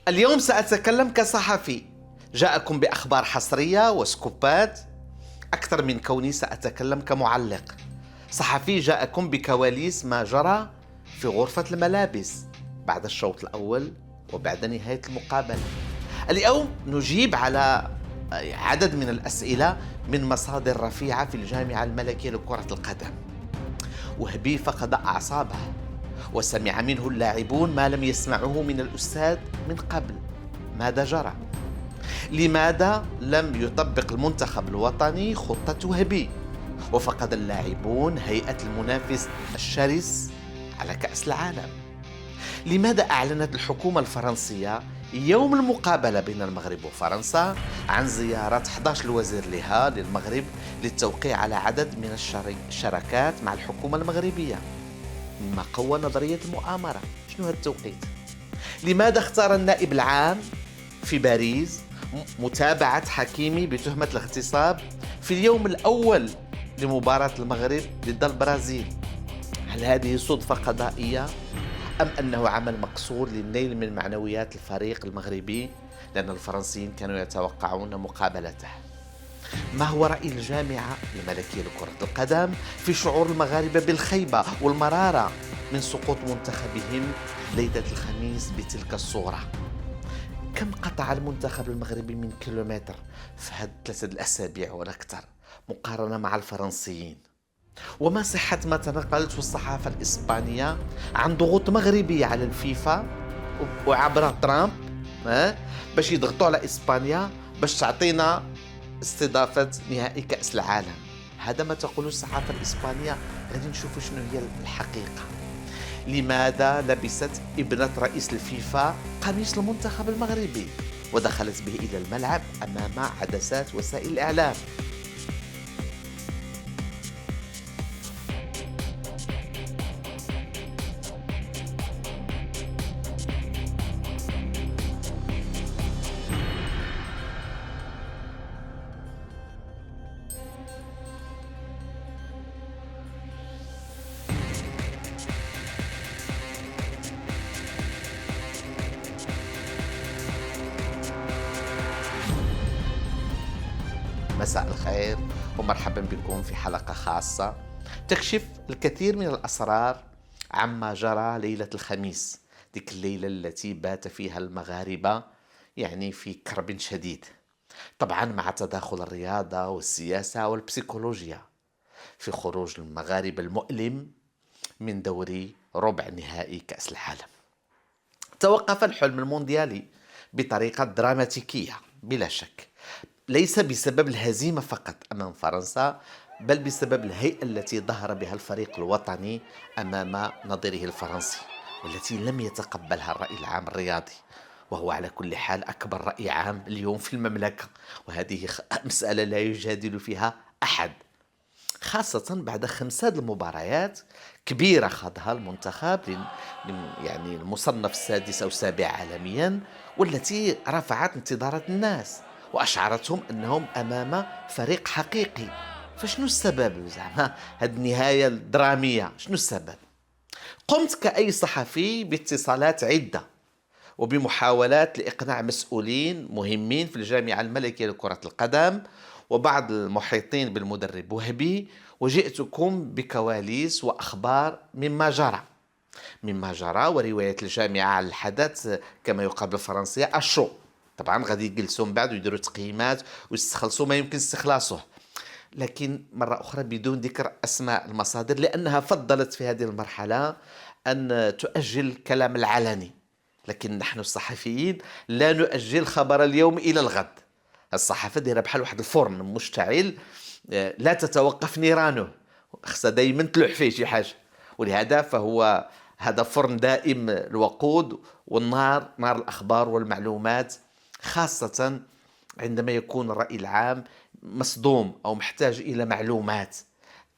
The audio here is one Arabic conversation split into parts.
اليوم سأتكلم كصحفي، جاءكم بأخبار حصرية وسكوبات أكثر من كوني سأتكلم كمعلق. صحفي جاءكم بكواليس ما جرى في غرفة الملابس بعد الشوط الأول وبعد نهاية المقابلة. اليوم نجيب على عدد من الأسئلة من مصادر رفيعة في الجامعة الملكية لكرة القدم. وهبي فقد أعصابه وسمع منه اللاعبون ما لم يسمعوه من الأستاذ من قبل. ماذا جرى؟ لماذا لم يطبق المنتخب الوطني خطة وهبي؟ وفقد اللاعبون هيئة المنافس الشرس على كأس العالم. لماذا أعلنت الحكومة الفرنسية يوم المقابلة بين المغرب وفرنسا عن زيارة 11 وزير لها للمغرب للتوقيع على عدد من الشراكات مع الحكومة المغربية، مما قوى نظرية المؤامرة؟ شنو هذا التوقيت؟ لماذا اختار النائب العام في باريس متابعة حكيمي بتهمة الاغتصاب في اليوم الأول لمباراة المغرب ضد البرازيل؟ هل هذه صدفة قضائية أم أنه عمل مقصود للنيل من معنويات الفريق المغربي لأن الفرنسيين كانوا يتوقعون مقابلته؟ ما هو رأي الجامعة الملكية لكرة القدم في شعور المغاربة بالخيبة والمرارة من سقوط منتخبهم ليلة الخميس بتلك الصورة؟ كم قطع المنتخب المغربي من كيلومتر في هذه 3 الأسابيع والأكثر مقارنة مع الفرنسيين؟ وما صحة ما تنقلته الصحافة الإسبانية عن ضغوط مغربية على الفيفا وعبر ترامب باش يضغطوا على إسبانيا باش تعطينا استضافة نهائي كأس العالم؟ هذا ما تقول الصحافة الإسبانية. غادي نشوفوا شنو هي الحقيقة. لماذا لبست ابنة رئيس الفيفا قميص المنتخب المغربي ودخلت به إلى الملعب أمام عدسات وسائل الإعلام؟ مساء الخير ومرحبا بكم في حلقة خاصة تكشف الكثير من الأسرار عما جرى ليلة الخميس، تلك الليلة التي بات فيها المغاربة يعني في كرب شديد، طبعا مع تداخل الرياضة والسياسة والبسيكولوجيا في خروج المغاربة المؤلم من دوري ربع نهائي كأس العالم. توقف الحلم المونديالي بطريقة دراماتيكية بلا شك، ليس بسبب الهزيمة فقط أمام فرنسا، بل بسبب الهيئة التي ظهر بها الفريق الوطني أمام نظيره الفرنسي، والتي لم يتقبلها الرأي العام الرياضي، وهو على كل حال أكبر رأي عام اليوم في المملكة، وهذه مسألة لا يجادل فيها أحد، خاصة بعد 5 المباريات كبيرة خاضها المنتخب يعني المصنف السادس أو السابع عالميا، والتي رفعت انتظارات الناس وأشعرتهم أنهم أمام فريق حقيقي. فشنو السبب زعما هذه النهاية الدرامية؟ شنو السبب؟ قمت كأي صحفي باتصالات عدة وبمحاولات لإقناع مسؤولين مهمين في الجامعة الملكية لكرة القدم وبعض المحيطين بالمدرب وهبي، وجئتكم بكواليس وأخبار مما جرى ورواية الجامعة على الحدث كما يقال بالفرنسية الشو. طبعا غادي يجلسوا من بعد ويديروا تقييمات ويستخلصوا ما يمكن استخلاصه، لكن مرة أخرى بدون ذكر أسماء المصادر، لأنها فضلت في هذه المرحلة أن تؤجل الكلام العلني. لكن نحن الصحفيين لا نؤجل خبر اليوم إلى الغد. الصحافة دايرة بحال واحد الفرن مشتعل لا تتوقف نيرانه، خصها دايما تلوح فيه شي حاجة، ولهذا فهو هذا فرن دائم الوقود والنار، نار الأخبار والمعلومات، خاصة عندما يكون الرأي العام مصدوم أو محتاج إلى معلومات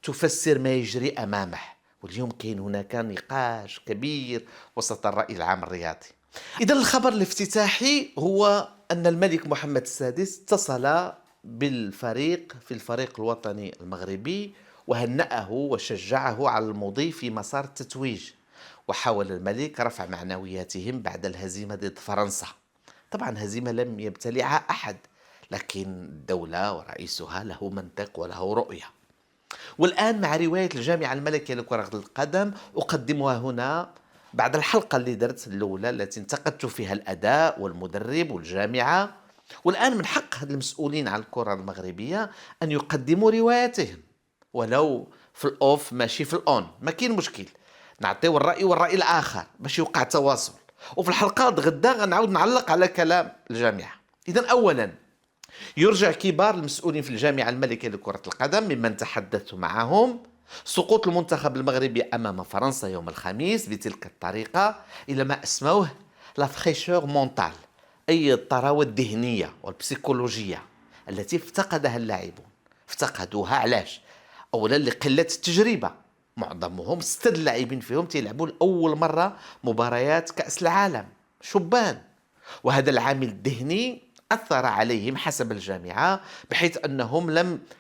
تفسر ما يجري أمامه. واليوم كاين هناك نقاش كبير وسط الرأي العام الرياضي. إذا الخبر الافتتاحي هو أن الملك محمد السادس اتصل بالفريق في الفريق الوطني المغربي وهنأه وشجعه على المضي في مسار التتويج، وحاول الملك رفع معنوياتهم بعد الهزيمة ضد فرنسا. طبعا هزيمة لم يبتلعها أحد، لكن الدولة ورئيسها له منطق وله رؤية. والآن مع رواية الجامعة الملكية لكرة القدم أقدمها هنا بعد الحلقة اللي درت الأولى التي انتقدت فيها الأداء والمدرب والجامعة. والآن من حق المسؤولين عن الكرة المغربية أن يقدموا رواياتهم، ولو في الأوف ماشي في الأون، ما كاين مشكل، نعطيو الرأي والرأي الآخر باش يوقع تواصل. وفي الحلقات غدا غنعاود نعلق على كلام الجامعة. إذا أولا يرجع كبار المسؤولين في الجامعة الملكية لكرة القدم ممن تحدثت معهم سقوط المنتخب المغربي أمام فرنسا يوم الخميس بتلك الطريقة إلى ما أسموه لا فريشور مونتال، أي الطراوة الذهنية والبسيكولوجية التي افتقدها اللاعبون. افتقدوها علاش؟ أولا لقلة التجربة، معظمهم 6 لاعبين فيهم تيلعبوا لأول مرة مباريات كأس العالم، شبان. وهذا العامل الذهني أثر عليهم حسب الجامعة، بحيث أنهم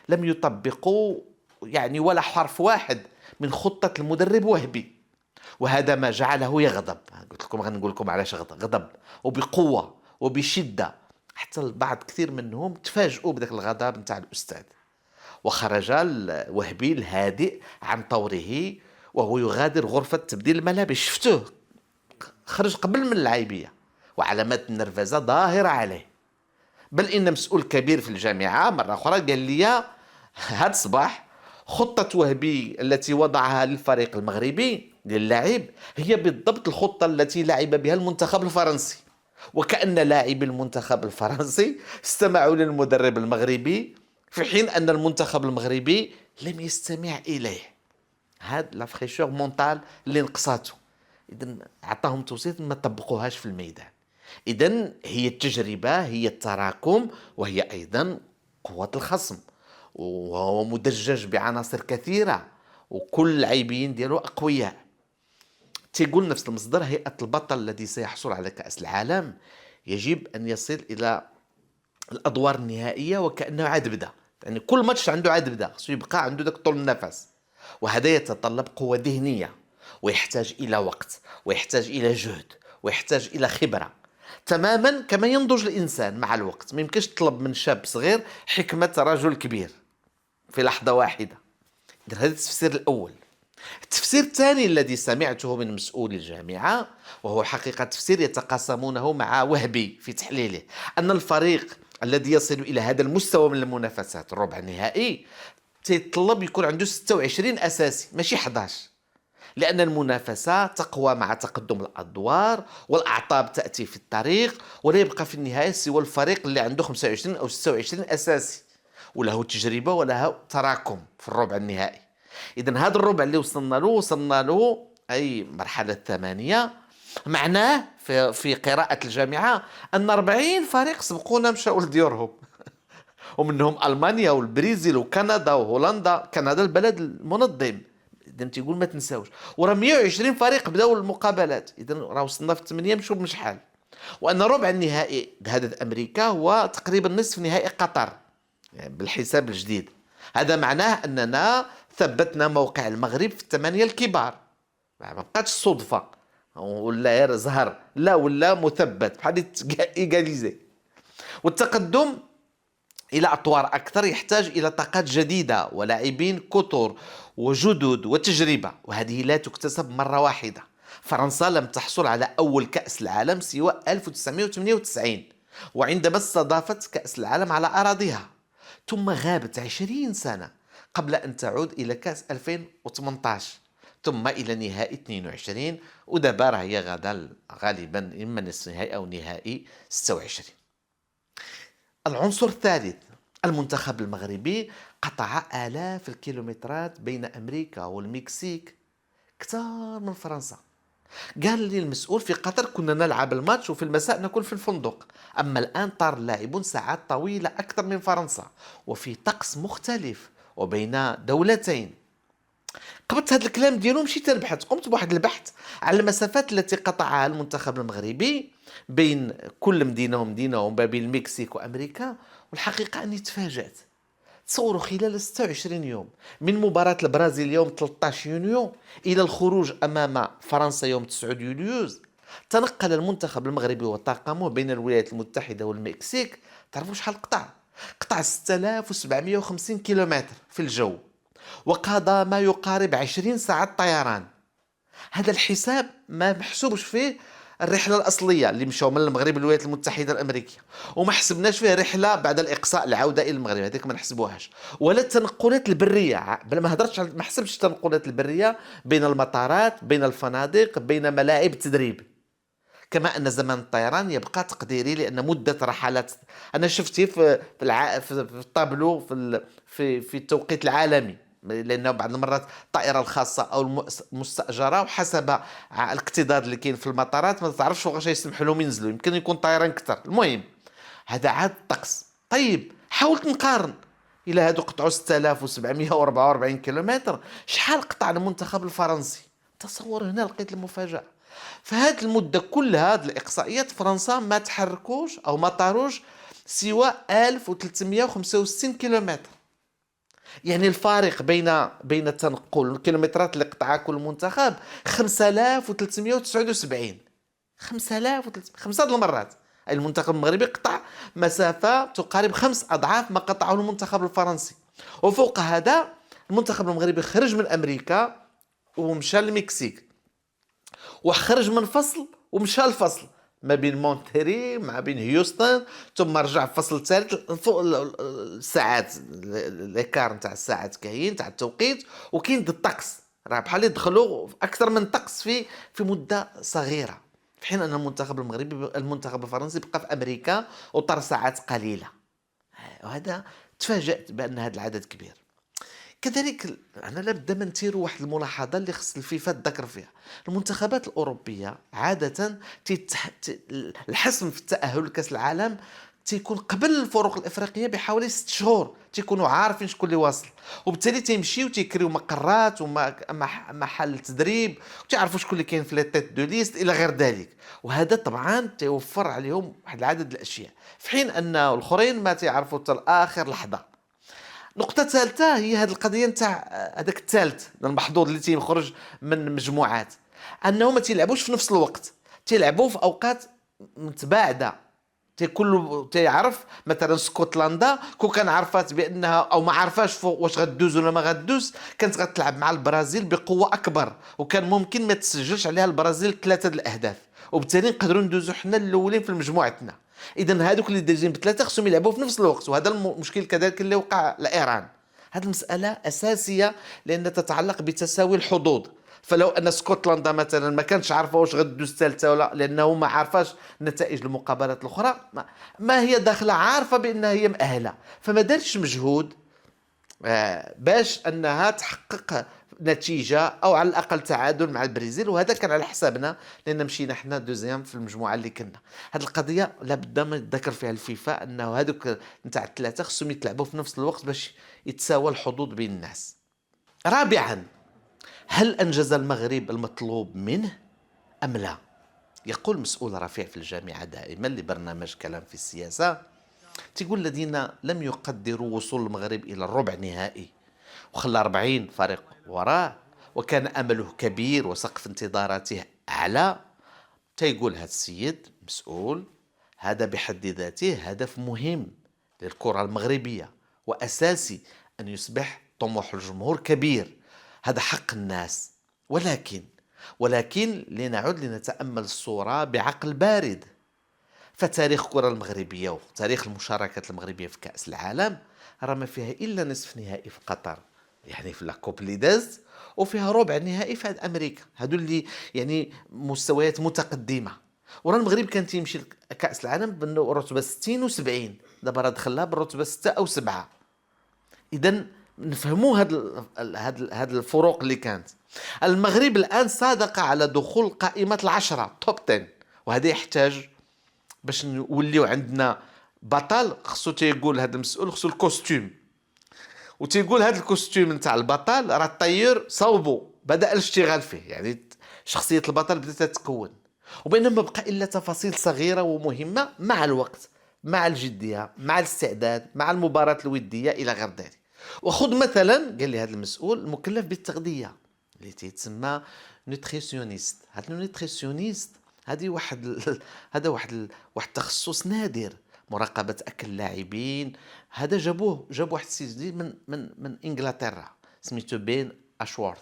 لم يطبقوا يعني ولا حرف واحد من خطة المدرب وهبي، وهذا ما جعله يغضب. قلت لكم غنقول لكم علاش غضب، وبقوة وبشدة، حتى البعض كثير منهم تفاجئوا بدك الغضب نتاع الأستاذ، وخرج الوهبي الهادئ عن طوره وهو يغادر غرفة تبديل الملابس. شفتوه خرج قبل من اللاعبية، وعلامات النرفزة ظاهرة عليه. بل إن مسؤول كبير في الجامعة مرة أخرى قال لي هذا الصباح خطة وهبي التي وضعها للفريق المغربي للاعب هي بالضبط الخطة التي لعب بها المنتخب الفرنسي، وكأن لاعبي المنتخب الفرنسي استمعوا للمدرب المغربي في حين أن المنتخب المغربي لم يستمع إليه. هذا لا فريشور مونتال اللي نقصاته. إذن عطاهم توصية ما طبقوهاش في الميدان. إذن هي التجربة، هي التراكم، وهي أيضا قوة الخصم، وهو مدجج بعناصر كثيرة وكل اللاعبين ديالو أقوياء. تيقول نفس المصدر هيئة البطل الذي سيحصل على كأس العالم يجب أن يصل إلى الأدوار النهائية وكأنه عاد بدا، يعني كل ماتش عنده عاد بدا، خصو يبقى عنده داك طول النفس. وهذا يتطلب قوة ذهنية، ويحتاج إلى وقت، ويحتاج إلى جهد، ويحتاج إلى خبرة، تماما كما ينضج الإنسان مع الوقت. ما يمكنش تطلب من شاب صغير حكمة رجل كبير في لحظة واحدة. هذا التفسير الأول. التفسير الثاني الذي سمعته من مسؤولي الجامعة، وهو حقيقة تفسير يتقاسمونه مع وهبي في تحليله، أن الفريق الذي يصل إلى هذا المستوى من المنافسات الربع النهائي تطلب يكون عنده 26 أساسي ماشي 11، لأن المنافسة تقوى مع تقدم الأدوار، والأعطاب تأتي في الطريق، ولا يبقى في النهاية سوى الفريق اللي عنده 25 أو 26 أساسي وله تجربة وله تراكم في الربع النهائي. إذن هذا الربع اللي وصلنا له أي مرحلة الثمانية، معناه في قراءة الجامعة أن 40 فريق سبقونا مشاو لديورهم ومنهم ألمانيا والبرازيل وكندا وهولندا، كندا البلد المنظم. إذن تيقول ما تنساوش، ورا 120 فريق بداوا المقابلات. إذن راه وصلنا في 8 مشوا من شحال. وأن ربع النهائي بهدد أمريكا هو تقريبا نصف نهائي قطر يعني بالحساب الجديد. هذا معناه أننا ثبتنا موقع المغرب في الثمانية الكبار، ما بقاتش صدفة ولا غير زهر، لا ولا مثبت بحال إيغاليزي. والتقدم إلى أطوار أكثر يحتاج إلى طاقات جديدة ولاعبين كثر وجدد وتجربة، وهذه لا تكتسب مرة واحدة. فرنسا لم تحصل على أول كأس العالم سوى 1998 وعندما استضافت كأس العالم على أراضيها، ثم غابت 20 سنة قبل أن تعود إلى كأس 2018 ثم إلى نهائي 22، ودابا هي غدا غالبا إما نصف نهائي أو نهائي 26. العنصر الثالث، المنتخب المغربي قطع آلاف الكيلومترات بين أمريكا والمكسيك كثار من فرنسا. قال لي المسؤول في قطر كنا نلعب الماتش وفي المساء نكون في الفندق، أما الآن طار اللاعبون ساعات طويلة أكثر من فرنسا وفي طقس مختلف وبين دولتين. قبلت هذا الكلام ديالو مشيت نبحث، قمت بواحد البحث على المسافات التي قطعها المنتخب المغربي بين كل مدينة ومدينة وما بين المكسيك وأمريكا، والحقيقة أني تفاجأت. تصوروا خلال 26 يوم من مباراة البرازيل يوم 13 يونيو إلى الخروج أمام فرنسا يوم 9 يوليوز تنقل المنتخب المغربي وطاقمه بين الولايات المتحدة والمكسيك. تعرفوا شحال قطع 6750 كيلومتر في الجو، وقضى ما يقارب 20 ساعة طيران. هذا الحساب ما محسوبش فيه الرحلة الأصلية اللي مشاو من المغرب للولايات المتحدة الأمريكية، وما حسبناش فيه رحلة بعد الإقصاء العودة إلى المغرب، هذيك ما نحسبوهاش. ولا التنقلات البرية، بلا ما هضرتش ما حسبتش التنقلات البرية بين المطارات، بين الفنادق، بين ملاعب التدريب. كما أن زمن الطيران يبقى تقديري، لأن مدة رحلات أنا شفتي في الطابلو في التوقيت العالمي، لأنه بعض المرات الطائرة الخاصة أو المستأجرة وحسب الاكتظاظ اللي كاين في المطارات ما تعرفش واش يسمح لهم ينزلوا، يمكن يكون طيران أكثر. المهم هذا عاد الطقس. طيب حاولت نقارن، إلى هادو قطعوا 6744 كيلومتر، شحال قطع المنتخب الفرنسي؟ تصور هنا لقيت المفاجأة. فهاد المدة كلها هاد الإقصائيات فرنسا ما تحركوش أو ما طاروش سوى 1365 كيلومتر. يعني الفارق بين التنقل الكيلومترات اللي قطعها كل منتخب 5379. 5300 خمسة المرات. المنتخب المغربي قطع مسافة تقارب 5 أضعاف ما قطعه المنتخب الفرنسي. وفوق هذا المنتخب المغربي خرج من أمريكا ومشى للمكسيك، وخرج من فصل ومشى الفصل ما بين مونتري ما بين هيوستن، ثم رجع فصل ثالث فوق الساعات، ليكار نتاع الساعات كاين تاع التوقيت، وكاين الطقس، راه بحال يدخلوا اكثر من طقس في مده صغيره. في حين ان المنتخب الفرنسي بقى في امريكا وطار ساعات قليله. وهذا تفاجأت بان هذا العدد كبير. كذلك أنا لابد من نديروا واحد الملاحظة اللي خص الفيفا تذكر فيها. المنتخبات الأوروبية عادة الحسم في التأهل لكأس العالم تيكون قبل الفرق الافريقيه بحوالي 6 شهور، تيكونوا عارفين شكون اللي واصل، وبالتالي تيمشيو تيكريو مقرات ومحل تدريب، وتعرفوا شكون اللي كاين في لي تيت دو ليست الى غير ذلك. وهذا طبعا تيوفر عليهم واحد العدد الاشياء، في حين ان الاخرين ما تيعرفوا حتى لاخر لحظه. نقطة ثالثة هي هذه القضية نتاع هذاك الثالث المحظوظ اللي تيخرج من مجموعات، انه ما تيلعبوش في نفس الوقت، تيلعبوا في اوقات متباعدة. كل تيعرف مثلا اسكتلندا كون كان عرفات بانها او ما عرفاش واش غدوز ولا ما غدوز، كانت غتلعب مع البرازيل بقوة اكبر، وكان ممكن ما تسجلش عليها البرازيل 3 الاهداف، وبالتالي نقدروا ندوزو حنا الاولين في مجموعتنا. اذا هذوك اللي دايزين بثلاثه خصهم يلعبوا في نفس الوقت، وهذا المشكل كذلك اللي وقع لايران. هذه المساله اساسيه لان تتعلق بتساوي الحظوظ. فلو ان اسكتلندا مثلا ما كانتش عارفه واش غدوز الثالثه ولا، لانه ما عارفاش نتائج المقابلات الاخرى، ما هي داخله عارفه بانها هي مؤهله، فما دارش مجهود باش انها تحقق نتيجه او على الاقل تعادل مع البرازيل، وهذا كان على حسابنا لان مشينا حنا دوزيام في المجموعه اللي كنا. هذه القضيه لابد من الذكر فيها الفيفا، انه هذوك نتاع الثلاثه خصهم يتلعبوا في نفس الوقت باش يتساوى الحظوظ بين الناس. رابعا، هل انجز المغرب المطلوب منه ام لا؟ يقول مسؤول رفيع في الجامعه دائما لبرنامج كلام في السياسه، تقول الذين لم يقدروا وصول المغرب إلى الربع نهائي وخلى 40 فريق وراه وكان أمله كبير وسقف انتظاراته أعلى، تيقول هذا السيد مسؤول هذا بحد ذاته هدف مهم للكرة المغربية وأساسي أن يصبح طموح الجمهور كبير، هذا حق الناس. ولكن لنعد لنتأمل الصورة بعقل بارد. فتاريخ الكرة المغربية وتاريخ المشاركات المغربية في كأس العالم راه ما فيها إلا نصف نهائي في قطر، يعني في لاكوب اللي داز، وفيها ربع نهائي في أمريكا، هادو اللي يعني مستويات متقدمة. وراه المغرب كان تيمشي كأس العالم بالرتبة 60 و70، دابا راه دخلها بالرتبة 6 أو 7. إذا نفهموا هاد الفروق اللي كانت. المغرب الآن صادق على دخول قائمة العشرة توب 10، وهذا يحتاج باش نوليو عندنا بطل. خصو تيقول هذا المسؤول خصو الكوستيم، وتيقول هذا الكوستيم نتاع البطل راه الطيور صوبو بدأ الاشتغال فيه، يعني شخصية البطل بدأت تتكون، وبينما بقى إلا تفاصيل صغيرة ومهمة مع الوقت، مع الجدية، مع الاستعداد، مع المباراة الودية إلى غير ذلك. وخذ مثلا قال لي هذا المسؤول المكلف بالتغذية اللي تيتسمى نوتريسيونيست. هذا النوتريسيونيست هذه واحد التخصص نادر، مراقبة أكل اللاعبين. هذا جاب واحد السيد جديد من إنجلترا سميتو بين أشورث،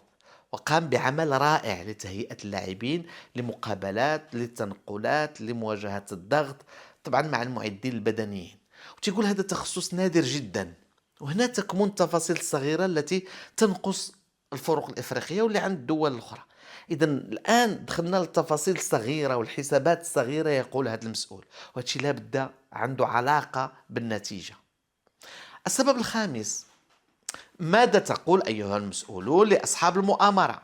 وقام بعمل رائع لتهيئة اللاعبين لمقابلات، للتنقلات، لمواجهة الضغط، طبعا مع المعدين البدنيين. وتقول هذا تخصص نادر جدا، وهنا تكمن التفاصيل الصغيرة التي تنقص الفروق الإفريقية واللي عند الدول الأخرى. إذا الآن دخلنا للتفاصيل الصغيرة والحسابات الصغيرة يقول هذا المسؤول، وهذا الشيء لابد عنده علاقة بالنتيجة. السبب الخامس: ماذا تقول أيها المسؤولون لأصحاب المؤامرة؟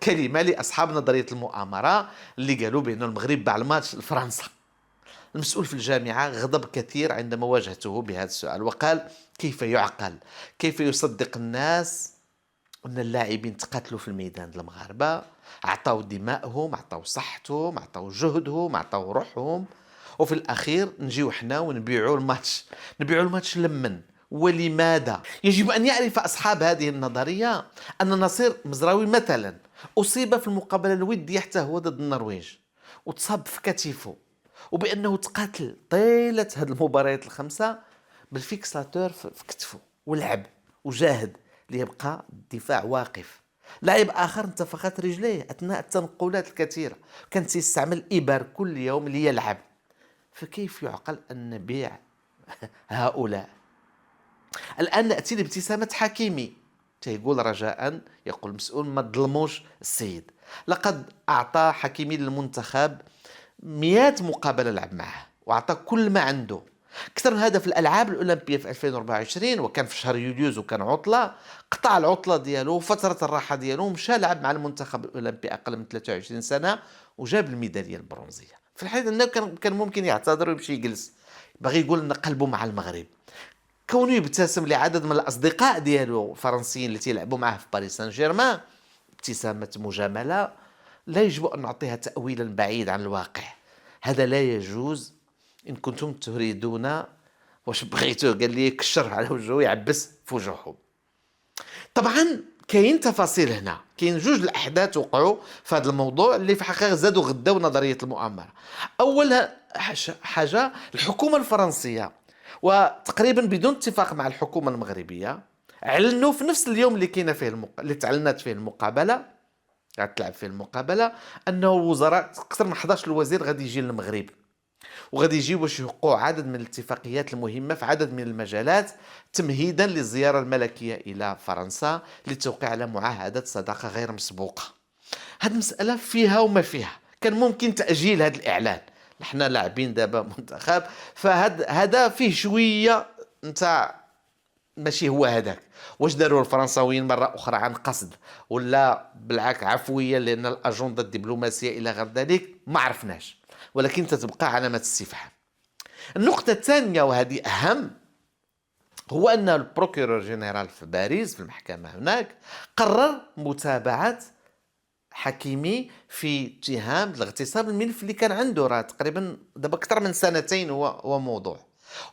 كلمة لأصحاب نظرية المؤامرة اللي قالوا بأن المغرب باع الماتش لفرنسا. المسؤول في الجامعة غضب كثير عندما واجهته بهذا السؤال، وقال: كيف يعقل، كيف يصدق الناس أن اللاعبين تقاتلوا في الميدان المغاربة، أعطوا دمائهم، أعطوا صحتهم، أعطوا جهدهم، أعطوا روحهم، وفي الأخير نجيو حنا ونبيعوا الماتش لمن ولماذا؟ يجب أن يعرف أصحاب هذه النظرية أن نصير مزراوي مثلا أصيب في المقابلة الودية حتى هو ضد النرويج وتصاب في كتفه، وبأنه تقاتل طيلة هذه المباريات الخمسة بالفيكساتور في كتفه، ولعب وجاهد ليبقى الدفاع واقف. لاعب آخر انتفخت رجليه أثناء التنقلات الكثيرة، كان يستعمل إبر كل يوم ليلعب. فكيف يعقل أن نبيع هؤلاء؟ الآن نأتي لابتسامة حكيمي، يقول رجاء، يقول المسؤول: ما تظلموش السيد، لقد أعطى حكيمي للمنتخب 100 مقابلة لعب معه، وأعطى كل ما عنده، أكثر من هذا في الألعاب الأولمبية في 2024، وكان في شهر يوليوز وكان عطلة، قطع العطلة ديالو وفترة الراحة ديالو، مشى لعب مع المنتخب الأولمبي أقل من 23 سنة وجاب الميدالية البرونزية. في الحقيقة أنه كان ممكن يعتذر ويمشي يجلس، باغي يقول أن قلبه مع المغرب. كونه يبتسم لعدد من الأصدقاء ديالو الفرنسيين اللي تيلعبوا معه في باريس سان جيرمان ابتسامة مجاملة، لا يجب أن نعطيها تأويلا بعيد عن الواقع. هذا لا يجوز. إن كنتم تريدون، واش بغيتوه قال لي كشر على وجهه يعبس في وجههم. طبعا كاين تفاصيل هنا، كاين جوج الأحداث وقعوا في هذا الموضوع اللي في حقيقة زادوا غداو نظرية المؤامرة. أول حاجة الحكومة الفرنسية، وتقريبا بدون اتفاق مع الحكومة المغربية، اعلنوا في نفس اليوم اللي كاينه فيه اللي تعلنت فيه المقابلة، غتلعب فيه المقابلة، أنه الوزراء أكثر من 11 الوزير غادي يجي للمغرب، وغادي يجيو باش يوقعوا عدد من الاتفاقيات المهمة في عدد من المجالات تمهيدا للزيارة الملكية إلى فرنسا للتوقيع على معاهدة صداقة غير مسبوقة. هذه المسألة فيها وما فيها، كان ممكن تأجيل هذا الإعلان، نحن لاعبين دابا منتخب، فهذا فيه شوية نتاع ماشي هو هذاك. واش داروا الفرنساويين مرة أخرى عن قصد، ولا بالعكس عفوية لأن الأجندة الدبلوماسية إلى غير ذلك؟ ما عرفناش، ولكن تتبقى علامة استفهام. النقطة الثانية وهذه أهم، هو أن البروكيرور جنرال في باريس في المحكمة هناك قرر متابعة حكيمي في اتهام الاغتصاب الملف اللي كان عنده، راه تقريبا دابا أكثر من سنتين هو موضوع،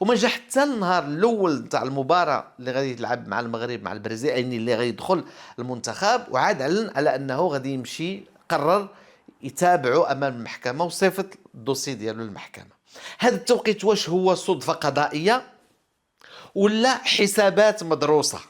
وما جا حتى النهار الاول تاع المباراه اللي غادي يلعب مع المغرب مع البرازيل، يعني اللي غادي يدخل المنتخب، وعاد علن على انه غادي يمشي، قرر يتابعوا امام المحكمه وصيفط الدوسي ديالو للمحكمه. هذا التوقيت واش هو صدفه قضائيه ولا حسابات مدروسه؟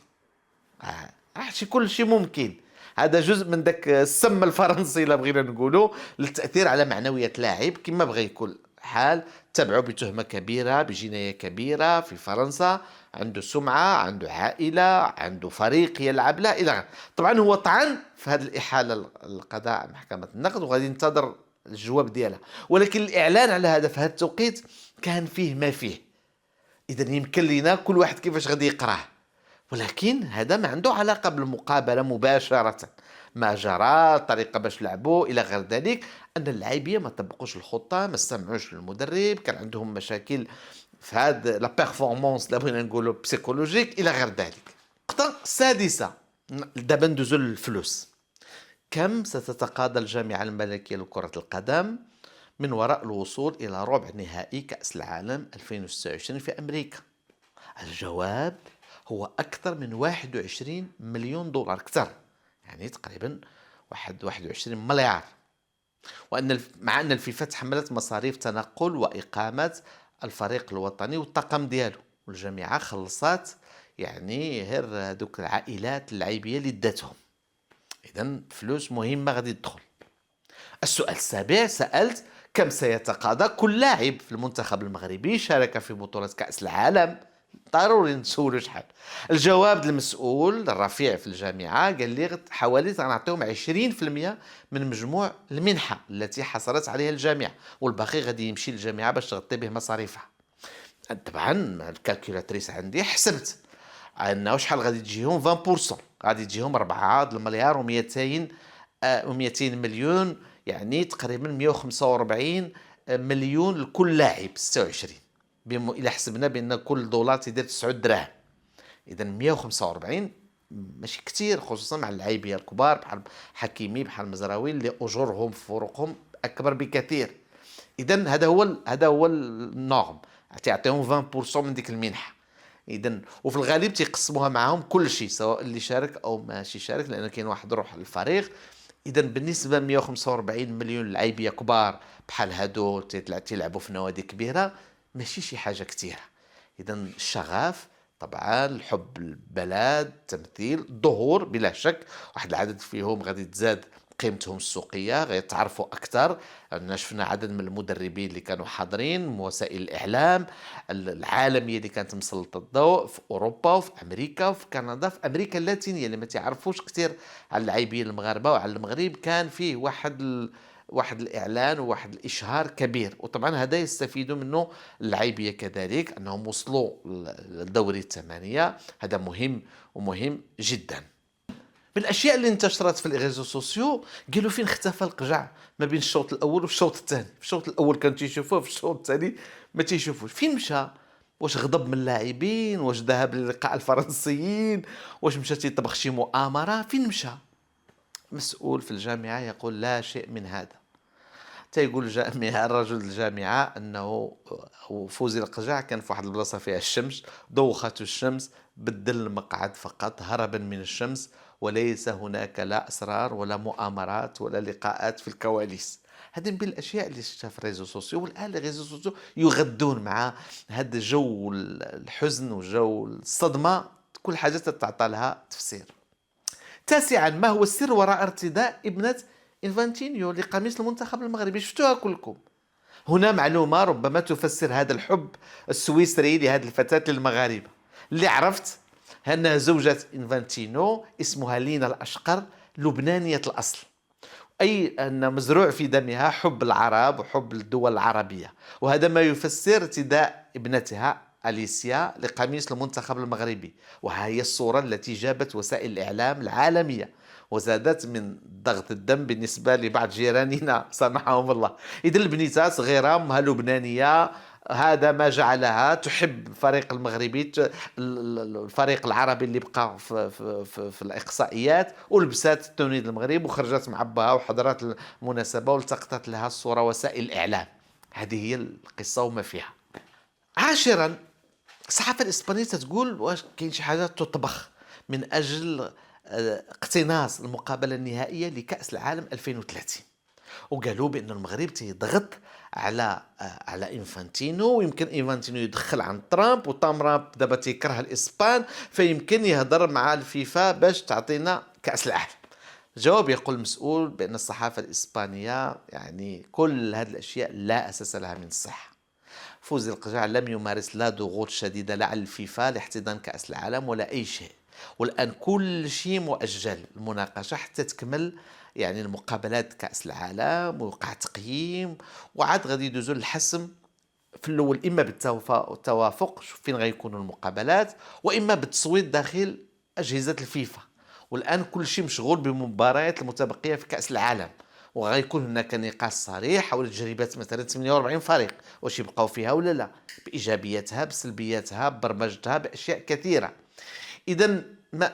هادشي كل شيء ممكن. هذا جزء من داك السم الفرنسي لا بغينا نقولوا للتاثير على معنويات لاعب كما بغى يكون حال، تبعه بتهمه كبيره بجنايه كبيره في فرنسا، عنده سمعه، عنده عائله، عنده فريق يلعب له الى غيره. طبعا هو طعن في هذه الاحاله القضاء محكمه النقد وغادي ينتظر الجواب ديالها، ولكن الاعلان على هذا في هذا التوقيت كان فيه ما فيه. اذا يمكن لنا كل واحد كيفاش غادي يقراه، ولكن هذا ما عنده علاقة بالمقابلة مباشرة، ما جرى، الطريقة باش لعبوا إلى غير ذلك، أن اللاعبية ما طبقوش الخطة، ما استمعوش للمدرب، كان عندهم مشاكل في هذا لا بيرفورمانس لا بغينا نقولوا بسيكولوجيك إلى غير ذلك. النقطة السادسة، دابا ندوزو للفلوس. كم ستتقاضى الجامعة الملكية لكرة القدم من وراء الوصول إلى ربع نهائي كأس العالم 2026 في أمريكا؟ الجواب هو أكثر من 21 مليون دولار، أكثر يعني تقريبا 21 مليار. مع أن الفيفا تحملت مصاريف تنقل وإقامة الفريق الوطني والطاقم ديالو، والجامعة خلصات يعني غير دوك العائلات اللاعبية اللي داتهم. إذا فلوس مهمة غادي تدخل. السؤال السابع سألت: كم سيتقاضى كل لاعب في المنتخب المغربي شارك في بطولة كأس العالم؟ ضروري نسولو شحال. الجواب المسؤول الرفيع في الجامعة قال لي حوالي غنعطيهم 20% من مجموع المنحة التي حصلت عليها الجامعة، والباقي غادي يمشي للجامعة باش تغطي به مصاريفها. طبعا الكالكولاتريس عندي حسبت انه شحال غادي تجيهم 20%، غادي تجيهم 4 المليار و200 و200 مليون، يعني تقريبا 145 مليون لكل لاعب 26. الى حسبنا بان كل دولار تيدير 9 دراهم، اذا 145 ماشي كتير، خصوصا مع اللاعبيه الكبار بحال حكيمي بحال مزراوي اللي اجورهم فروقهم اكبر بكثير. اذا هذا هو النورم، تعطيهم 20% من ديك المنحه. اذا وفي الغالب تيقسموها معاهم كل شيء، سواء اللي شارك او ماشي شارك، لان كاين واحد روح للفريق. اذا بالنسبه ل 145 مليون لعيبيه كبار بحال هادو تيلعبوا في نوادي كبيره، ماشي شي حاجه كثيره. اذا الشغف طبعا، الحب البلد، التمثيل، الظهور، بلا شك واحد العدد فيهم غادي تزاد قيمتهم السوقيه، غيتعرفوا اكثر. شفنا عدد من المدربين اللي كانوا حاضرين، وسائل الاعلام العالميه اللي كانت مسلطه الضوء في اوروبا وفي امريكا وفي كندا، في امريكا اللاتينيه اللي ما تعرفوش كثير على اللاعبين المغاربه وعلى المغرب، كان فيه واحد الاعلان وواحد الاشهار كبير. وطبعا هذا يستفيدوا منه اللاعبيه كذلك، انهم وصلوا للدوري الثمانيه. هذا مهم ومهم جدا. من الاشياء اللي انتشرت في الريزو سوسيو، قالوا فين اختفى القجع ما بين الشوط الاول والشوط الثاني. في الشوط الاول كانوا تيشوفوه، في الشوط الثاني ما تيشوفوش. فين مشى؟ واش غضب من اللاعبين؟ واش ذهب للقاء الفرنسيين؟ واش مشى تيطبخ شي مؤامره؟ فين مشى؟ مسؤول في الجامعه يقول لا شيء من هذا. تيقول الجامعه الرجل الجامعه انه فوزي القجع كان في واحد البلاصه فيها الشمس، دوخته الشمس، بدل المقعد فقط هربا من الشمس، وليس هناك لا اسرار ولا مؤامرات ولا لقاءات في الكواليس. هذه من الاشياء اللي شفتها في الريزو سوسيو، والان الريزو سوسيو يغذون مع هذا جو الحزن وجو الصدمه، كل حاجه تتعطى لها تفسير. تاسعا: ما هو السر وراء ارتداء ابنة انفانتينيو لقميص المنتخب المغربي؟ شفتوها كلكم. هنا معلومة ربما تفسر هذا الحب السويسري لهذه الفتاة للمغاربة. اللي عرفت أنها زوجة انفانتينو، اسمها لينا الأشقر، لبنانية الأصل، أي أن مزروع في دمها حب العرب وحب الدول العربية. وهذا ما يفسر ارتداء ابنتها أليسيا لقميص المنتخب المغربي. وها هي الصورة التي جابت وسائل الإعلام العالمية وزادت من ضغط الدم بالنسبة لبعض جيراننا سامحهم الله. إذا البنيتة صغيرة أمها لبنانية، هذا ما جعلها تحب الفريق المغربي، الفريق العربي اللي بقى في الإقصائيات، ولبسات التونيد المغرب وخرجت مع باها وحضرت المناسبة والتقطت لها الصورة وسائل الإعلام. هذه هي القصة وما فيها. عاشرا: الصحافة الإسبانية تقول واش كاين شي حاجة تطبخ من أجل اقتناص المقابلة النهائية لكأس العالم 2030، وقالوا بأن المغرب تيضغط على انفانتينو، ويمكن انفانتينو يدخل عن ترامب، وترامب دابا تيكره الاسبان، فيمكن يهضر مع الفيفا باش تعطينا كأس العالم. الجواب يقول المسؤول بأن الصحافة الإسبانية يعني كل هذه الأشياء لا أساس لها من الصحة. فوزي القجع لم يمارس لا ضغوط شديدة لا على الفيفا لاحتضان كأس العالم ولا أي شيء، والآن كل شيء مؤجل، المناقشة حتى تكمل يعني المقابلات كأس العالم ويوقع تقييم، وعاد غادي يدوزوا للحسم في الأول، إما بالتوافق شوف فين غيكونوا المقابلات، وإما بالتصويت داخل أجهزة الفيفا. والآن كل شيء مشغول بمباريات المتبقية في كأس العالم، وغيكون هناك نقاش صريح حول تجربة مثلا 48 فريق، واش يبقاو فيها ولا لا، بإيجابياتها بسلبياتها ببرمجتها بأشياء كثيرة. إذا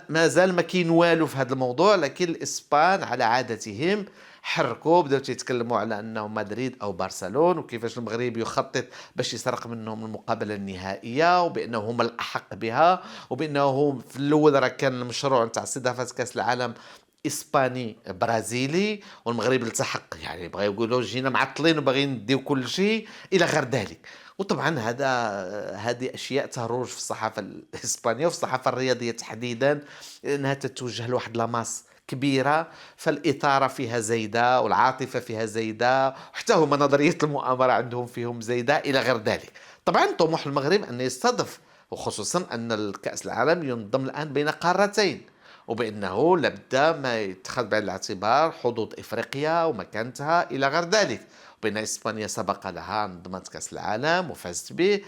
ما زال ما كاين والو في هذا الموضوع، لكن الإسبان على عادتهم حركوا، بداو تيتكلموا على انه مدريد او برشلونه، وكيفاش المغرب يخطط باش يسرق منهم المقابله النهائيه، وبانه هما الاحق بها، وبانه في الاول راه كان المشروع نتاع استضافه كاس العالم اسباني برازيلي، والمغرب التحق، يعني بغاو يقولوا جينا معطلين وباغيين نديو كل شيء الى غير ذلك. وطبعا هذه اشياء تروج في الصحافه الاسبانيه وفي الصحافه الرياضيه تحديدا، انها تتوجه لواحد لاماس كبيره، فالاثاره فيها زايده والعاطفه فيها زايده، وحتى هما نظريه المؤامره عندهم فيهم زايده الى غير ذلك. طبعا طموح المغرب ان يستضيف، وخصوصا ان الكاس العالم ينظم الان بين قارتين، وبانه لابد ما يتخذ بعين الاعتبار حظوظ افريقيا ومكانتها الى غير ذلك، وبان اسبانيا سبق لها نظمت كاس العالم وفازت به.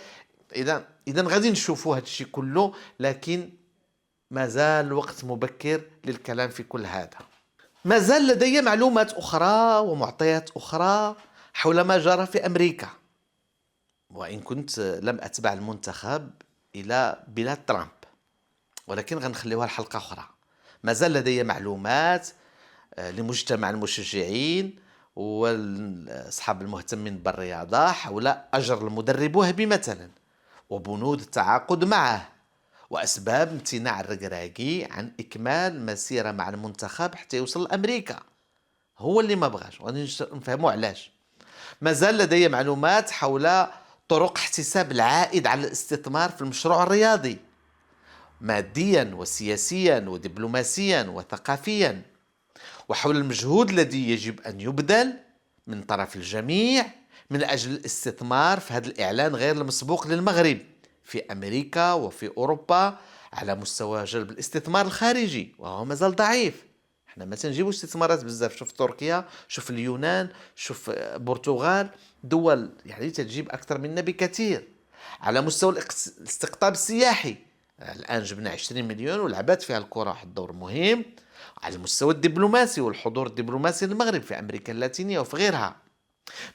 اذا غادي نشوفوا هذا الشيء كله، لكن ما زال الوقت مبكر للكلام في كل هذا. ما زال لدي معلومات اخرى ومعطيات اخرى حول ما جرى في امريكا، وان كنت لم اتبع المنتخب الى بلاد ترامب، ولكن غنخليوها الحلقه اخرى. ما زال لدي معلومات لمجتمع المشجعين واصحاب المهتمين بالرياضه حول اجر المدرب وهبي مثلا، وبنود التعاقد معه، واسباب امتناع الركراكي عن اكمال مسيره مع المنتخب حتى يوصل لامريكا. هو اللي ما بغاش، وغادي نفهموا علاش. ما زال لدي معلومات حول طرق احتساب العائد على الاستثمار في المشروع الرياضي، ماديا وسياسيا ودبلوماسيا وثقافيا، وحول المجهود الذي يجب أن يبذل من طرف الجميع من أجل الاستثمار في هذا الإعلان غير المسبوق للمغرب في أمريكا وفي أوروبا على مستوى جلب الاستثمار الخارجي، وهو مازال ضعيف. احنا ما تنجيبوش استثمارات بزاف، شوف تركيا، شوف اليونان، شوف البرتغال، دول يعني تجيب أكثر منا بكثير. على مستوى الاستقطاب السياحي الآن جبنا 20 مليون ولعبت فيها الكرة واحد دور مهم. على المستوى الدبلوماسي والحضور الدبلوماسي للمغرب في أمريكا اللاتينية وفي غيرها.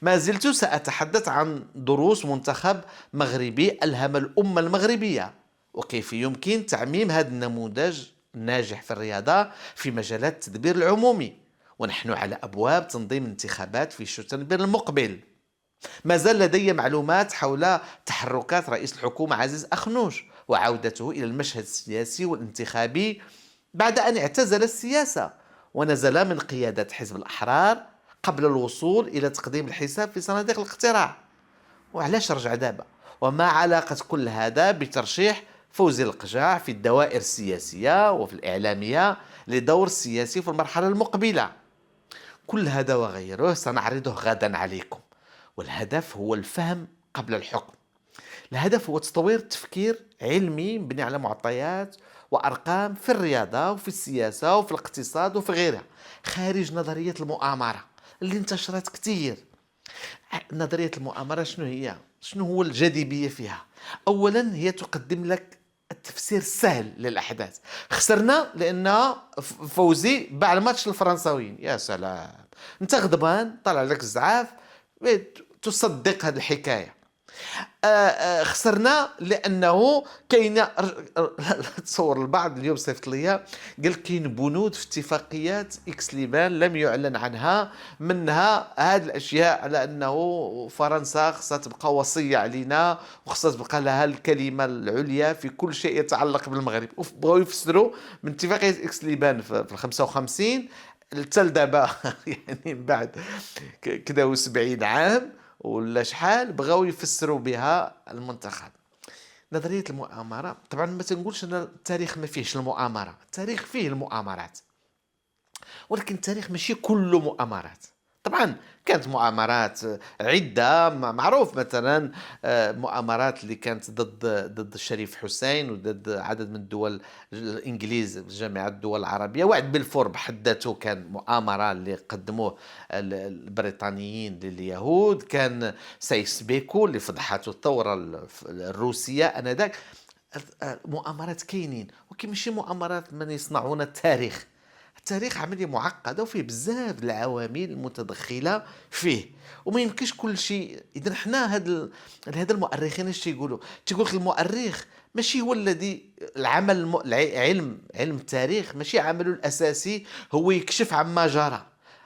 ما زلت سأتحدث عن دروس منتخب مغربي ألهم الأمة المغربية، وكيف يمكن تعميم هذا النموذج الناجح في الرياضة في مجالات التدبير العمومي، ونحن على أبواب تنظيم انتخابات في شتنبر المقبل. ما زال لدي معلومات حول تحركات رئيس الحكومة عزيز أخنوش وعودته إلى المشهد السياسي والانتخابي بعد أن اعتزل السياسة ونزل من قيادة حزب الأحرار قبل الوصول إلى تقديم الحساب في صناديق الاقتراع. وعلاش رجع دابا؟ وما علاقة كل هذا بترشيح فوزي القجاع في الدوائر السياسية وفي الإعلامية لدور سياسي في المرحلة المقبلة؟ كل هذا وغيره سنعرضه غدا عليكم، والهدف هو الفهم قبل الحكم. الهدف هو تطوير تفكير علمي مبني على معطيات وأرقام في الرياضة وفي السياسة وفي الاقتصاد وفي غيرها، خارج نظرية المؤامرة اللي انتشرت كتير. نظرية المؤامرة شنو هي؟ شنو هو الجاذبية فيها؟ أولا هي تقدم لك التفسير السهل للأحداث. خسرنا لأن فوزي باع الماتش للفرنساويين، يا سلام، انت غضبان طلع لك الزعاف تصدق هذه الحكاية. خسرنا لانه كاين تصور البعض اليوم صيفط ليا قال كاين بنود في اتفاقيات اكس ليبان لم يعلن عنها، منها هذه الاشياء على انه فرنسا خصها تبقى وصيه علينا وخصها تبقى لها الكلمه العليا في كل شيء يتعلق بالمغرب. بغاو يفسروا من اتفاقيه اكس ليبان في 55 حتى دابا يعني بعد كذا و70 عام ولا شحال بغاو يفسروا بها المنتخب. نظرية المؤامرة طبعا ما تنقولش ان التاريخ ما فيهش المؤامرة، التاريخ فيه المؤامرات، ولكن التاريخ ماشي كله مؤامرات. طبعا كانت مؤامرات عدة، معروف مثلا مؤامرات اللي كانت ضد الشريف حسين وضد عدد من الدول، الانجليز جامعة الدول العربية، وعد بلفور بحد ذاته كان مؤامرة اللي قدموه البريطانيين لليهود، كان سايكس بيكو اللي فضحته الثورة الروسية انذاك. مؤامرات كاينين، ولكن ماشي مؤامرات من يصنعون التاريخ. التاريخ عملية معقدة وفيه بزاف العوامل المتدخلة فيه، وما يمكنش كل شيء. إذا حنا هذا المؤرخين اش تيقولوا؟ تيقول لك المؤرخ ماشي هو الذي علم التاريخ ماشي عمله الأساسي هو يكشف عما جرى،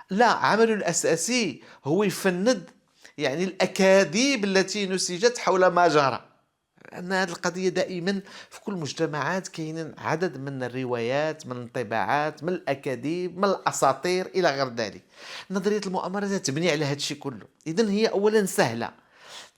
لا، عمله الأساسي هو يفند يعني الأكاذيب التي نسجت حول ما جرى. أن هذه القضية دائما في كل المجتمعات كاينين عدد من الروايات، من الانطباعات، من الأكاذيب، من الأساطير إلى غير ذلك. نظرية المؤامرة تبني على هذا الشيء كله. إذن هي أولا سهلة،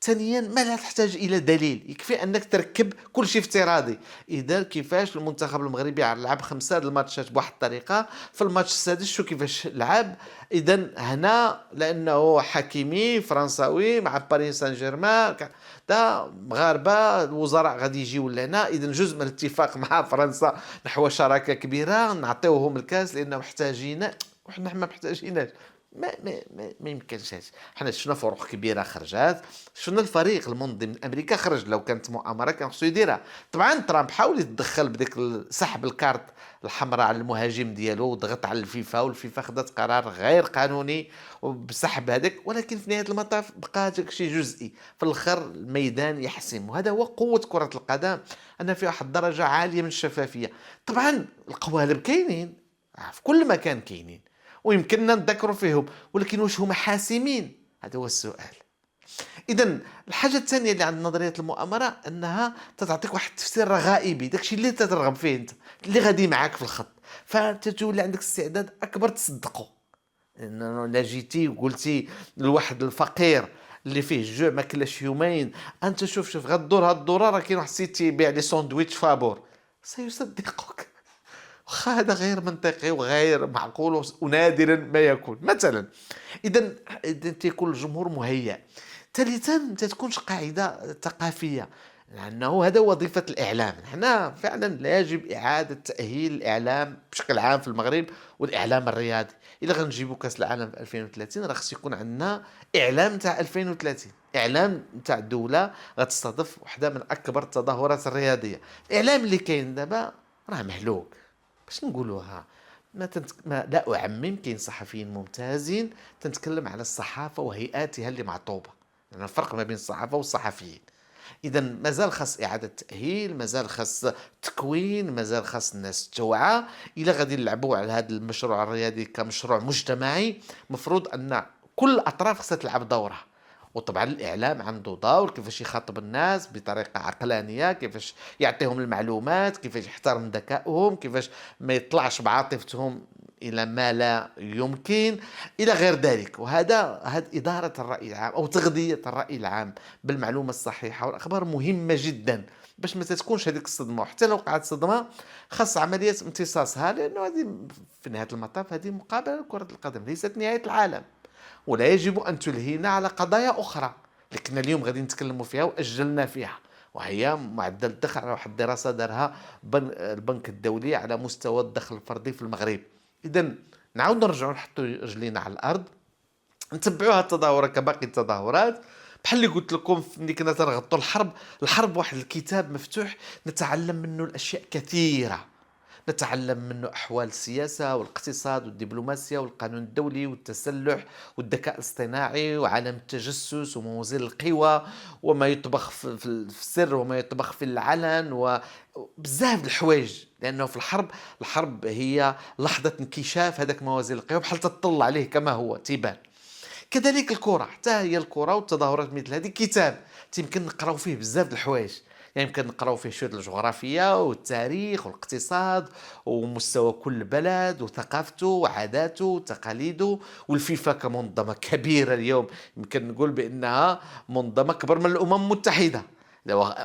ثانيا ما لا تحتاج الى دليل، يكفي انك تركب كل شيء افتراضي. اذا كيفاش المنتخب المغربي لعب 5 الماتشات بواحد الطريقه، في الماتش السادس شو كيفاش لعب. اذا هنا لانه حكيمي فرنساوي مع باريس سان جيرمان، دا مغاربه الوزراء غادي يجيو لهنا، اذا جزء من الاتفاق مع فرنسا نحو شراكه كبيره نعطيوهم الكاس لانه محتاجين، وحنا ما محتاجيناش. ما يمكنش هادشي. حنا شفنا فروق كبيره خرجات، شفنا الفريق المنظم امريكا خرج، لو كانت مؤامره كان خصو يديرها. طبعا ترامب حاول يتدخل بديك سحب الكارت الحمراء على المهاجم ديالو وضغط على الفيفا، والفيفا خدت قرار غير قانوني بسحب هذاك، ولكن في نهايه المطاف بقى داك شيء جزئي، في الاخر الميدان يحسم. وهذا هو قوه كره القدم، ان في واحد الدرجه عاليه من الشفافيه. طبعا القوالب كاينين في كل مكان كاينين، ويمكننا نذكروا فيهم، ولكن واش هما حاسمين؟ هذا هو السؤال. اذا الحاجه الثانيه اللي عند نظريه المؤامره انها تعطيك واحد التفسير غائبي، داكشي اللي تترغب فيه انت، اللي غادي معاك في الخط، فتتولي عندك استعداد اكبر تصدقه. انه لا جيتي وقلتي لواحد الفقير اللي فيه الجوع ما كلاش يومين، انت شوف غدور هاد الدوره راه كاين واحد السيت تيبيع لي ساندويتش فابور، سيصدقك. هذا غير منطقي وغير معقول ونادرا ما يكون مثلا. اذا تيكون الجمهور مهيأ. ثالثا تتكونش قاعده ثقافيه، لانه هذا وظيفه الاعلام. حنا فعلا لا يجب اعاده تاهيل الاعلام بشكل عام في المغرب والاعلام الرياضي. الا غنجيبوا كاس العالم في 2030 راه خص يكون عندنا اعلام تاع 2030، اعلام تاع الدوله غتستضيف واحده من اكبر التظاهرات الرياضيه. الاعلام اللي كاين دابا راه مهلوك، باش نقولوها ما لا أعمم، كاين صحفيين ممتازين، تنتكلم على الصحافة وهيئاتها اللي معطوبة، لأن الفرق ما بين الصحافة والصحفيين. إذا مازال خاص إعادة تأهيل، مازال خاص تكوين، مازال خاص الناس توعى. إلا غادي نلعبوا على هذا المشروع الرياضي كمشروع مجتمعي، مفروض أن كل الأطراف خاصها تلعب دورها. وطبعا الاعلام عنده دور، كيفاش يخاطب الناس بطريقه عقلانيه، كيفاش يعطيهم المعلومات، كيفاش يحترم ذكائهم، كيفاش ما يطلعش بعاطفتهم الى ما لا يمكن الى غير ذلك. هذا اداره الراي العام او تغذيه الراي العام بالمعلومه الصحيحه والاخبار مهمه جدا، باش ما تكونش هذيك الصدمه. وحتى لو وقعت صدمه خاص عمليه امتصاصها، لانه هذه في نهايه المطاف هذه مقابله لكره القدم، ليست نهايه العالم، ولا يجب أن تلهينا على قضايا أخرى. لكن اليوم غادي نتكلموا فيها وأجلنا فيها، وهي معدل الدخل. على واحد الدراسة دارها البنك الدولي على مستوى الدخل الفردي في المغرب. إذا نعاود نرجعوا نحطوا رجلينا على الأرض، نتبعوا هذه التظاهرات كباقي التظاهرات. بحال اللي قلت لكم ملي كنا تنغطوا الحرب واحد الكتاب مفتوح نتعلم منه الأشياء كثيرة. نتعلم منه أحوال السياسة والاقتصاد والدبلوماسيا والقانون الدولي والتسلح والذكاء الاصطناعي وعالم التجسس وموازين القوى وما يطبخ في السر وما يطبخ في العلن وبزاف الحوايج. لأنه في الحرب هي لحظة انكشاف هذاك موازين القوى، بحال تطلع عليه كما هو تيبان. كذلك الكرة، حتى هي الكرة والتظاهرات مثل هذه كتاب يمكن نقراو فيه بزاف الحوايج. يعني يمكن نقراو فيه شويه الجغرافيا والتاريخ والاقتصاد ومستوى كل بلد وثقافته وعاداته وتقاليده. والفيفا كمنظمه كبيره اليوم يمكن نقول بانها منظمه اكبر من الامم المتحده،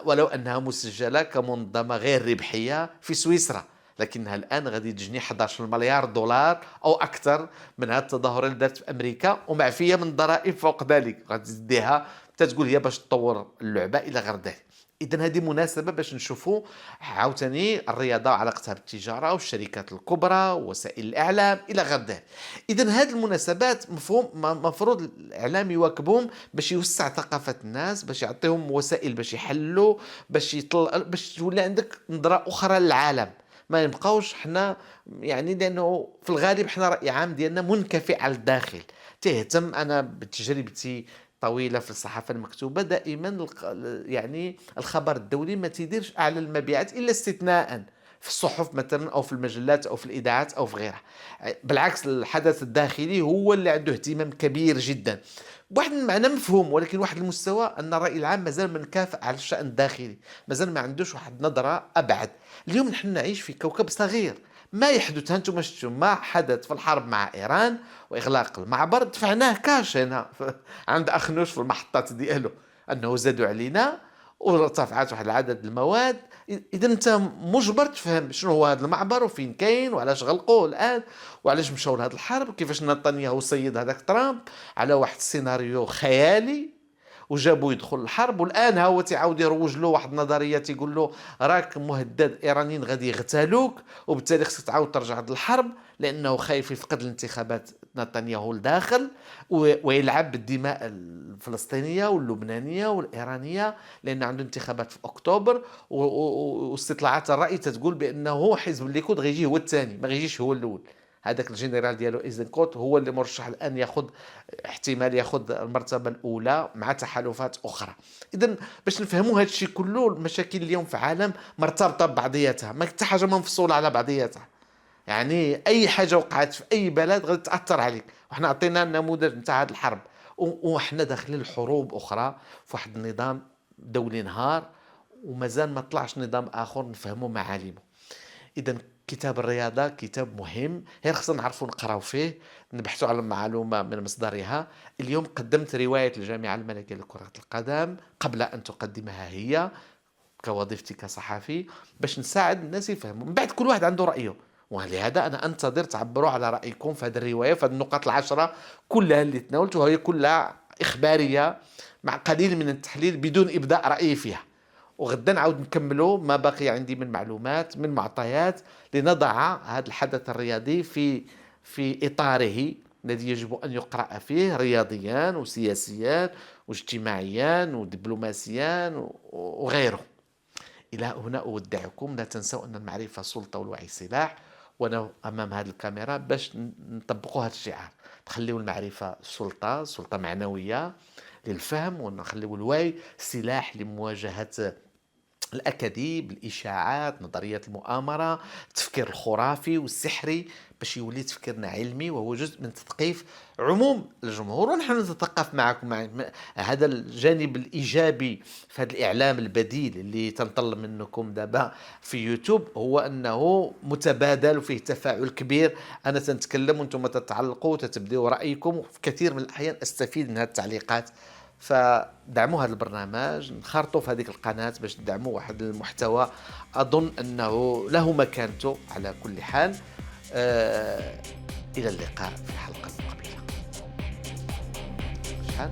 ولو انها مسجله كمنظمه غير ربحيه في سويسرا، لكنها الان غادي تجني 11 مليار دولار او اكثر من هذه التظاهرات اللي دارت في امريكا، ومعفيه من ضرائب فوق ذلك غادي تديها تقول هي باش تطور اللعبه الى غير ذلك. اذا هذه مناسبه باش نشوفوا عاوتاني الرياضه وعلاقتها بالتجاره والشركات الكبرى ووسائل الاعلام الى غير ذلك. اذا هذه المناسبات مفروض الاعلام يواكبهم باش يوسع ثقافه الناس، باش يعطيهم وسائل باش يحلوا، باش تولي عندك نظره اخرى للعالم. ما نبقاوش حنا يعني، لانه في الغالب حنا راي عام ديالنا منكفئ على الداخل. تهتم انا بتجربتي طويله في الصحافه المكتوبه دائما يعني الخبر الدولي ما تيديرش اعلى المبيعات الا استثناء، في الصحف مثلا أو في المجلات أو في الإذاعات أو في غيرها. بالعكس الحدث الداخلي هو اللي عنده اهتمام كبير جدا بواحد المعنى مفهوم، ولكن واحد المستوى أن الرأي العام مازال منكافئ على الشأن الداخلي، مازال ما عندوش واحد نظرة أبعد. اليوم نحن نعيش في كوكب صغير، ما يحدث هانتم شفتوا ما حدث في الحرب مع إيران وإغلاق المعبر دفعناه كاش هنا عند أخنوش في المحطات ديالو، أنه زادوا علينا وارتفعت واحد العدد المواد. اذا انت مجبر تفهم شنو هو هذا المعبر وفين كاين وعلاش غلقوه الان وعلاش مشاو لهذه الحرب، كيفاش نتنياهو سيد هذاك ترامب على واحد السيناريو خيالي وجابوا يدخل الحرب. والان هو تيعاود يروج له واحد النظريه تيقول له راك مهدد، ايرانيين غادي يغتالوك وبالتالي خصك تعاود ترجع للحرب، لانه خايف يفقد الانتخابات نتنياهو لداخل ويلعب بالدماء الفلسطينيه واللبنانيه والايرانيه، لان عنده انتخابات في اكتوبر واستطلاعات الراي تتقول بانه حزب الليكود غيجي هو الثاني ما غيجيش هو الاول. هذاك الجنرال ديالو ايزنكوت هو اللي مرشح الان ياخذ احتمال ياخذ المرتبه الاولى مع تحالفات اخرى. اذا باش نفهموا هذا الشيء كله، المشاكل اليوم في العالم مرتبطه ببعضياتها، ما حتى حاجه منفصوله على بعضياتها. يعني اي حاجه وقعت في اي بلد غادي تاثر عليك، وحنا عطينا النموذج نتاع هذه الحرب وحنا داخلين الحروب اخرى في واحد النظام دولي نهار ومازال ما طلعش نظام اخر نفهموا معالمه. اذا كتاب الرياضة كتاب مهم، غير خصنا نعرفوا نقراو فيه، نبحثوا على المعلومة من مصدرها. اليوم قدمت رواية الجامعة الملكية لكرة القدم قبل أن تقدمها هي كوظيفتي كصحفي، باش نساعد الناس يفهموا. من بعد كل واحد عنده رأيه، ولهذا أنا أنتظر تعبروا على رأيكم في هذه الرواية، في هذه النقاط العشرة كلها اللي تناولتها، وهي كلها إخبارية مع قليل من التحليل بدون إبداء رأيي فيها. وغدا نعاود نكملوا ما بقي عندي من معلومات من معطيات لنضع هذا الحدث الرياضي في إطاره الذي يجب أن يقرأ فيه رياضيا وسياسيا واجتماعيا ودبلوماسيا وغيره. إلى هنا أودعكم، لا تنسوا أن المعرفة سلطة والوعي سلاح، وأنا أمام هذه الكاميرا باش نطبقوا هذا الشعار، نخليوا المعرفة سلطة معنوية للفهم، ونخليوا الوعي سلاح لمواجهة الأكاذيب، الإشاعات، نظريات المؤامرة، التفكير الخرافي والسحري، باش يولي تفكيرنا علمي، وهو جزء من تثقيف عموم الجمهور. ونحن نتثقف معكم مع هذا الجانب الإيجابي في هذا الإعلام البديل اللي تنطلب منكم دابا في يوتيوب، هو أنه متبادل وفيه تفاعل كبير. أنا تنتكلم وانتم تتعلقوا وتتبديوا رأيكم، وفي كثير من الأحيان أستفيد من هذه التعليقات. فدعموا هذا البرنامج، انخرطوا في هذه القناة باش تدعموا واحد المحتوى أظن أنه له مكانته. على كل حال إلى اللقاء في الحلقة القادمة. شحال